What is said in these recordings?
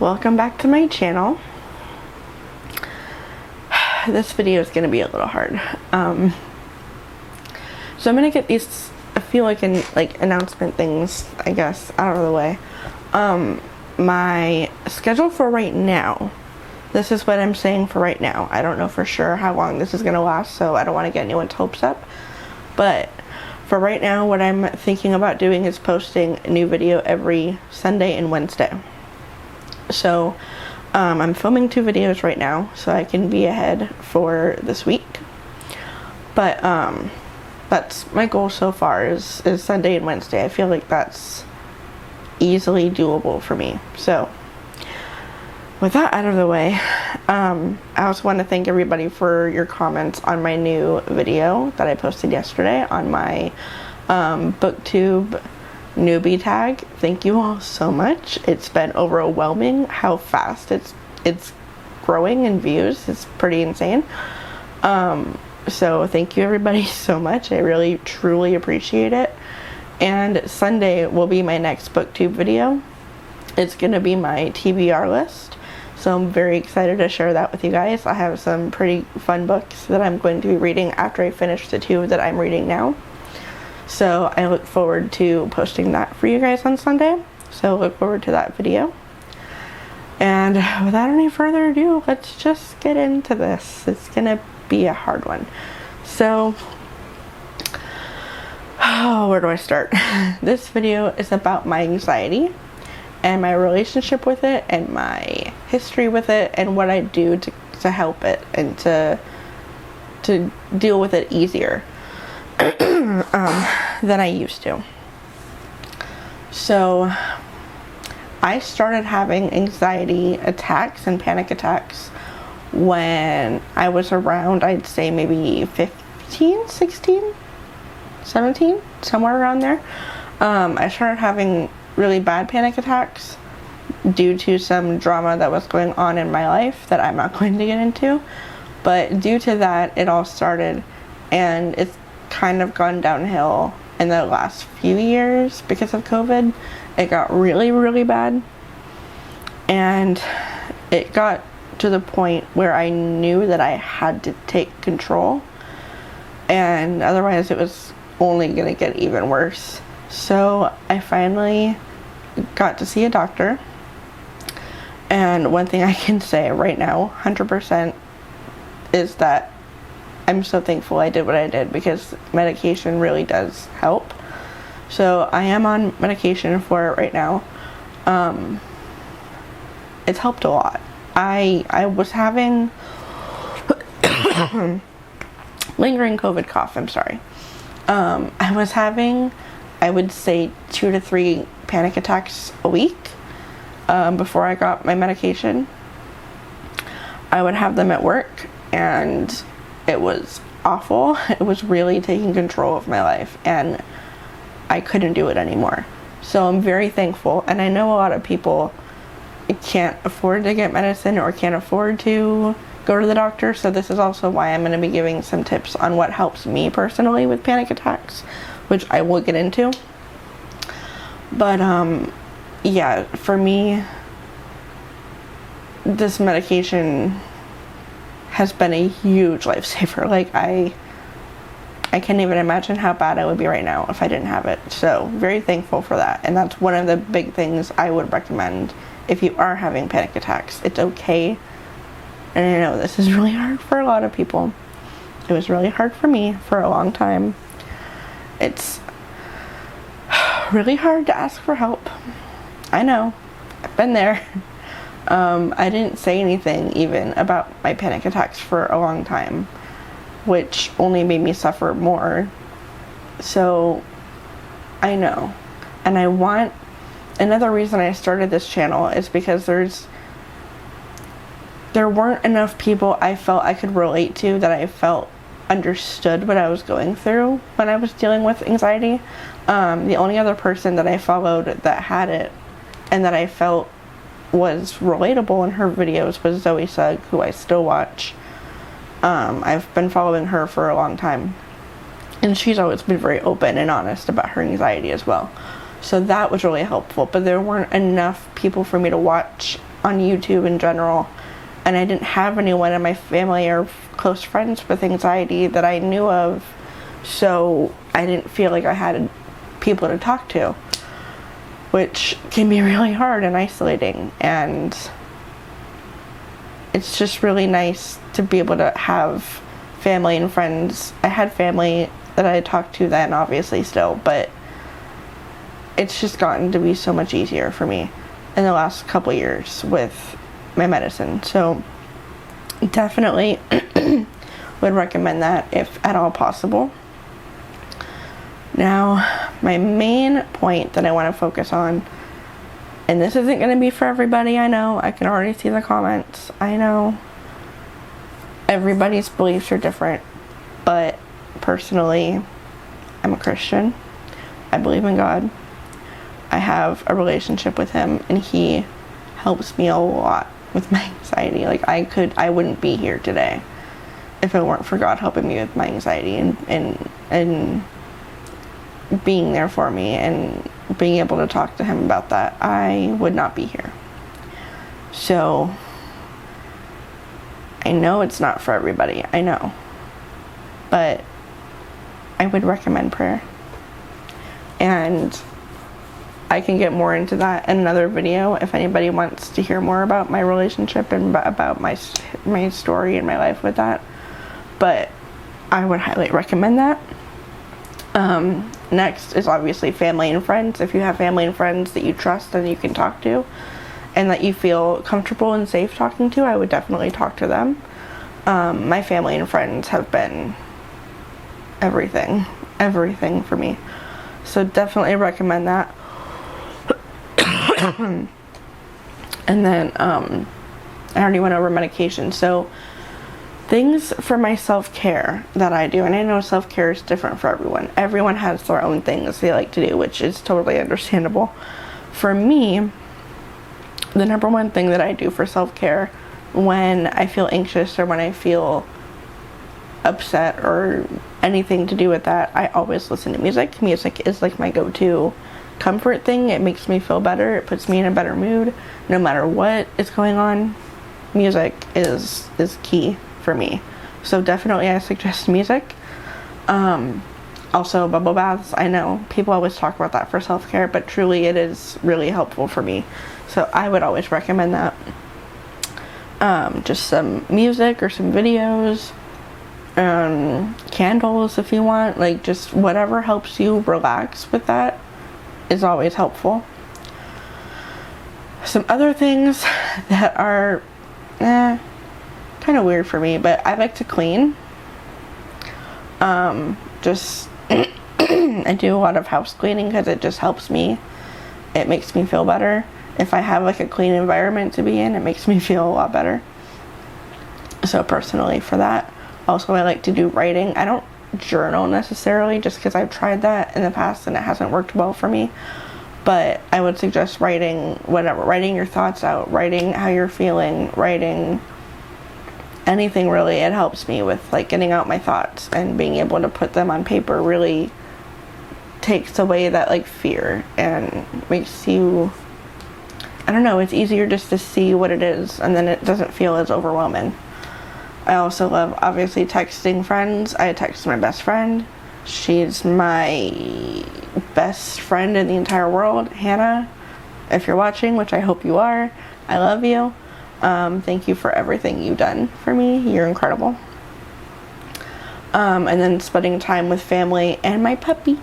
Welcome back to my channel. This video is going to be a little hard. So I'm going to get these, I feel like, announcement things, I guess, out of the way. My schedule for right now, this is what I'm saying for right now. I don't know for sure how long this is going to last, so I don't want to get anyone's hopes up. But for right now, what I'm thinking about doing is posting a new video every Sunday and Wednesday. So I'm filming 2 videos right now so I can be ahead for this week. But that's my goal so far is Sunday and Wednesday. I feel like that's easily doable for me. So with that out of the way, I also want to thank everybody for your comments on my new video that I posted yesterday on my booktube newbie tag. Thank you all so much. It's been overwhelming how fast it's growing in views. It's pretty insane. So thank you everybody so much. I really truly appreciate it. And Sunday will be my next booktube video. It's gonna be my TBR list, so I'm very excited to share that with you guys. I have some pretty fun books that I'm going to be reading after I finish the 2 that I'm reading now. So I look forward to posting that for you guys on Sunday. So look forward to that video. And without any further ado, let's just get into this. It's gonna be a hard one. So, where do I start? This video is about my anxiety and my relationship with it and my history with it and what I do to help it and to deal with it easier than I used to. So I started having anxiety attacks and panic attacks when I was around, I'd say maybe 15, 16, 17, somewhere around there. I started having really bad panic attacks due to some drama that was going on in my life that I'm not going to get into. But due to that, it all started, and it's kind of gone downhill in the last few years because of COVID. It got really, really bad, and it got to the point where I knew that I had to take control, and otherwise it was only gonna get even worse. So I finally got to see a doctor, and one thing I can say right now 100% is that I'm so thankful I did what I did, because medication really does help. So I am on medication for it right now. It's helped a lot. I was having lingering COVID cough, I'm sorry. I was having, I would say, 2 to 3 panic attacks a week before I got my medication. I would have them at work, and it was awful. It was really taking control of my life, and I couldn't do it anymore. So I'm very thankful, and I know a lot of people can't afford to get medicine or can't afford to go to the doctor, so this is also why I'm going to be giving some tips on what helps me personally with panic attacks, which I will get into. But yeah, for me, this medication has been a huge lifesaver. Like, I can't even imagine how bad I would be right now if I didn't have it. So very thankful for that, and that's one of the big things I would recommend if you are having panic attacks. It's okay, and I know this is really hard for a lot of people. It was really hard for me for a long time. It's really hard to ask for help. I know, I've been there. I didn't say anything even about my panic attacks for a long time, which only made me suffer more. So I know, and I want, another reason I started this channel is because there weren't enough people I felt I could relate to, that I felt understood what I was going through when I was dealing with anxiety. The only other person that I followed that had it and that I felt was relatable in her videos was Zoe Sugg, who I still watch. I've been following her for a long time, and she's always been very open and honest about her anxiety as well. So that was really helpful, but there weren't enough people for me to watch on YouTube in general, and I didn't have anyone in my family or close friends with anxiety that I knew of, so I didn't feel like I had people to talk to, which can be really hard and isolating. And it's just really nice to be able to have family and friends. I had family that I talked to then, obviously, still, but it's just gotten to be so much easier for me in the last couple years with my medicine. So definitely would recommend that if at all possible. Now, my main point that I want to focus on, and this isn't going to be for everybody, I know, I can already see the comments, I know everybody's beliefs are different, but personally, I'm a Christian. I believe in God. I have a relationship with him, and he helps me a lot with my anxiety. Like, I wouldn't be here today if it weren't for God helping me with my anxiety and being there for me and being able to talk to him about that. I would not be here. So I know it's not for everybody, I know, but I would recommend prayer, and I can get more into that in another video if anybody wants to hear more about my relationship and about my story and my life with that. But I would highly recommend that. Next is obviously family and friends. If you have family and friends that you trust and you can talk to and that you feel comfortable and safe talking to, I would definitely talk to them. My family and friends have been everything for me. So definitely recommend that. And then I already went over medication. So things for my self-care that I do, and I know self-care is different for everyone. Everyone has their own things they like to do, which is totally understandable. For me, the number one thing that I do for self-care when I feel anxious or when I feel upset or anything to do with that, I always listen to music. Music is like my go-to comfort thing. It makes me feel better. It puts me in a better mood no matter what is going on. Music is key for me. So definitely I suggest music. Also bubble baths. I know people always talk about that for self-care, but truly it is really helpful for me. So I would always recommend that. Just some music or some videos, candles if you want, like just whatever helps you relax with that is always helpful. Some other things that are kind of weird for me, but I like to clean. Just I do a lot of house cleaning because it just helps me. It makes me feel better. If I have like a clean environment to be in, it makes me feel a lot better. So personally for that. Also, I like to do writing. I don't journal necessarily just because I've tried that in the past and it hasn't worked well for me. But I would suggest writing whatever. Writing your thoughts out. Writing how you're feeling. Writing anything really. It helps me with like getting out my thoughts and being able to put them on paper. Really takes away that like fear and makes you, I don't know, it's easier just to see what it is and then it doesn't feel as overwhelming. I also love obviously texting friends. I text my best friend. She's my best friend in the entire world. Hannah, if you're watching, which I hope you are, I love you. Thank you for everything you've done for me. You're incredible. And then spending time with family and my puppy,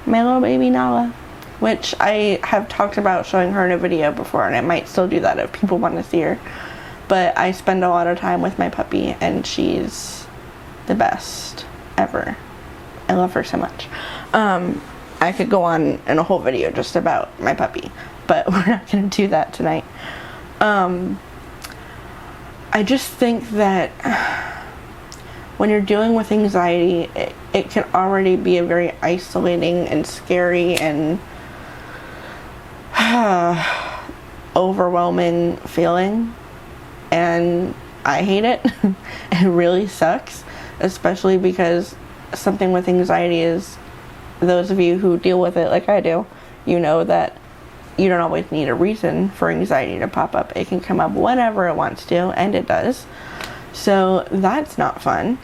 my little baby Nala, which I have talked about showing her in a video before, and I might still do that if people want to see her. But I spend a lot of time with my puppy, and she's the best ever. I love her so much. I could go on in a whole video just about my puppy, but we're not going to do that tonight. I just think that when you're dealing with anxiety, it can already be a very isolating and scary and overwhelming feeling. And I hate it. It really sucks, especially because something with anxiety is those of you who deal with it like I do, you know that you don't always need a reason for anxiety to pop up. It can come up whenever it wants to, and it does. So that's not fun.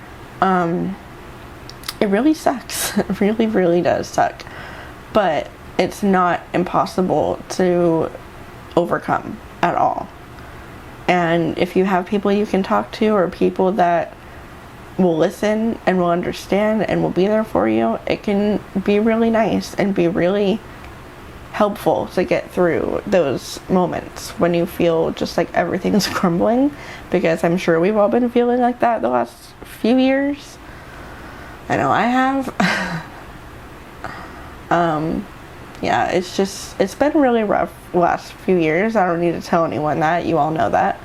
It really sucks. It really, really does suck. But it's not impossible to overcome at all. And if you have people you can talk to, or people that will listen and will understand and will be there for you, it can be really nice and be really helpful to get through those moments when you feel just like everything's crumbling, because I'm sure we've all been feeling like that the last few years. I know I have. Yeah, it's been really rough the last few years. I don't need to tell anyone that. You all know that.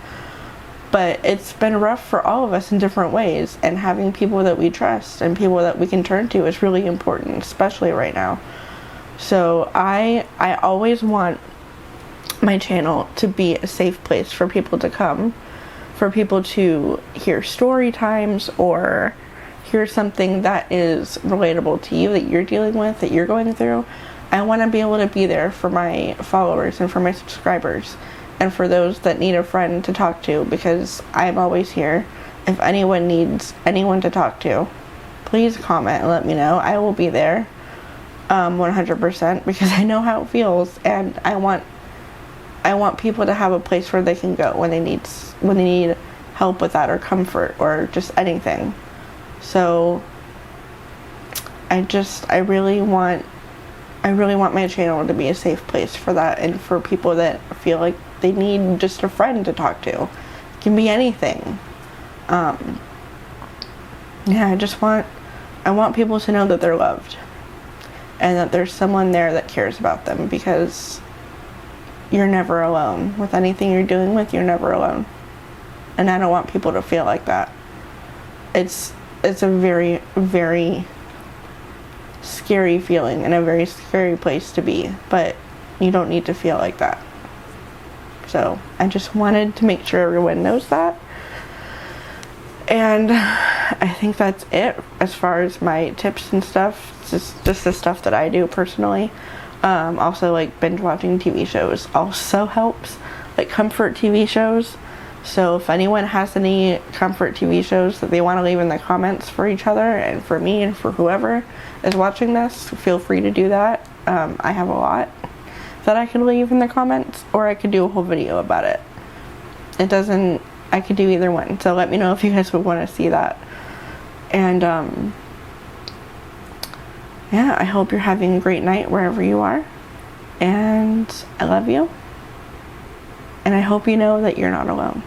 But it's been rough for all of us in different ways, and having people that we trust and people that we can turn to is really important, especially right now. So I always want my channel to be a safe place for people to come, for people to hear story times or hear something that is relatable to you, that you're dealing with, that you're going through. I want to be able to be there for my followers and for my subscribers and for those that need a friend to talk to, because I'm always here. If anyone needs anyone to talk to, please comment and let me know. I will be there 100%, because I know how it feels, and I want people to have a place where they can go when they need help with that, or comfort, or just anything. So I really want my channel to be a safe place for that, and for people that feel like they need just a friend to talk to. It can be anything. Yeah, I want people to know that they're loved, and that there's someone there that cares about them, because you're never alone. With anything you're dealing with, you're never alone. And I don't want people to feel like that. It's a very, very scary feeling and a very scary place to be, but you don't need to feel like that. So I just wanted to make sure everyone knows that. And I think that's it as far as my tips and stuff. It's just the stuff that I do personally. Also, like, binge watching TV shows also helps, like comfort TV shows. So if anyone has any comfort TV shows that they want to leave in the comments for each other and for me and for whoever is watching this, feel free to do that. I have a lot that I can leave in the comments, or I could do a whole video about it. I could do either one. So let me know if you guys would want to see that. And yeah, I hope you're having a great night wherever you are. And I love you. And I hope you know that you're not alone.